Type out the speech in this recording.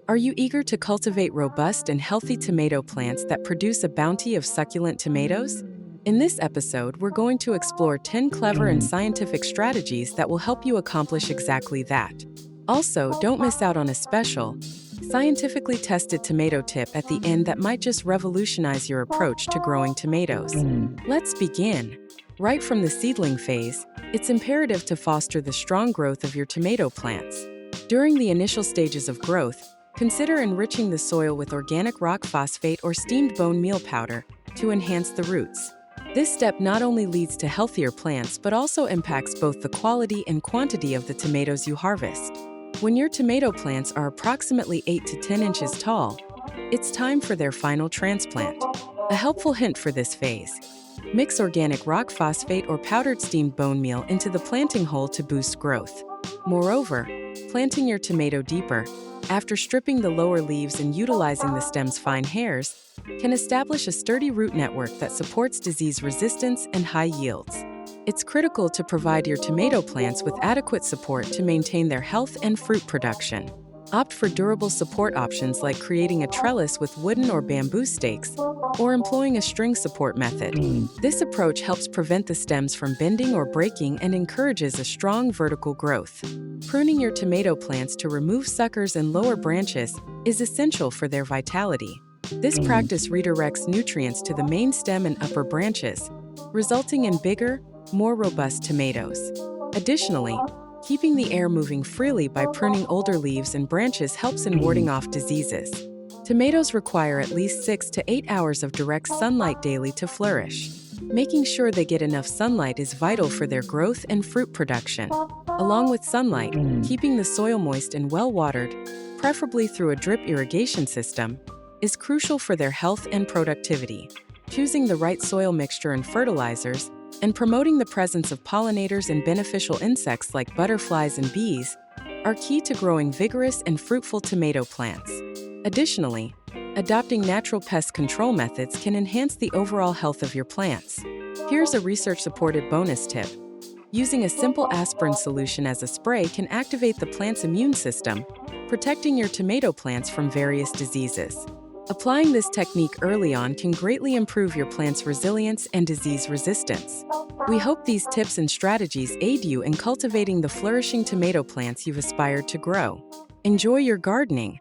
Are you eager to cultivate robust and healthy tomato plants that produce a bounty of succulent tomatoes? In this episode, we're going to explore 10 clever and scientific strategies that will help you accomplish exactly that. Also, don't miss out on a special, scientifically tested tomato tip at the end that might just revolutionize your approach to growing tomatoes. Let's begin. Right from the seedling phase, it's imperative to foster the strong growth of your tomato plants. During the initial stages of growth, consider enriching the soil with organic rock phosphate or steamed bone meal powder to enhance the roots. This step not only leads to healthier plants but also impacts both the quality and quantity of the tomatoes you harvest. When your tomato plants are approximately 8 to 10 inches tall, it's time for their final transplant. A helpful hint for this phase: mix organic rock phosphate or powdered steamed bone meal into the planting hole to boost growth. Moreover, planting your tomato deeper, after stripping the lower leaves and utilizing the stem's fine hairs, can establish a sturdy root network that supports disease resistance and high yields. It's critical to provide your tomato plants with adequate support to maintain their health and fruit production. Opt for durable support options like creating a trellis with wooden or bamboo stakes, or employing a string support method. This approach helps prevent the stems from bending or breaking and encourages a strong vertical growth. Pruning your tomato plants to remove suckers and lower branches is essential for their vitality. This practice redirects nutrients to the main stem and upper branches, resulting in bigger, more robust tomatoes. Additionally, keeping the air moving freely by pruning older leaves and branches helps in warding off diseases. Tomatoes require at least 6 to 8 hours of direct sunlight daily to flourish. Making sure they get enough sunlight is vital for their growth and fruit production. Along with sunlight, keeping the soil moist and well-watered, preferably through a drip irrigation system, is crucial for their health and productivity. Choosing the right soil mixture and fertilizers, and promoting the presence of pollinators and beneficial insects like butterflies and bees are key to growing vigorous and fruitful tomato plants. Additionally, adopting natural pest control methods can enhance the overall health of your plants. Here's a research-supported bonus tip. Using a simple aspirin solution as a spray can activate the plant's immune system, protecting your tomato plants from various diseases. Applying this technique early on can greatly improve your plant's resilience and disease resistance. We hope these tips and strategies aid you in cultivating the flourishing tomato plants you've aspired to grow. Enjoy your gardening!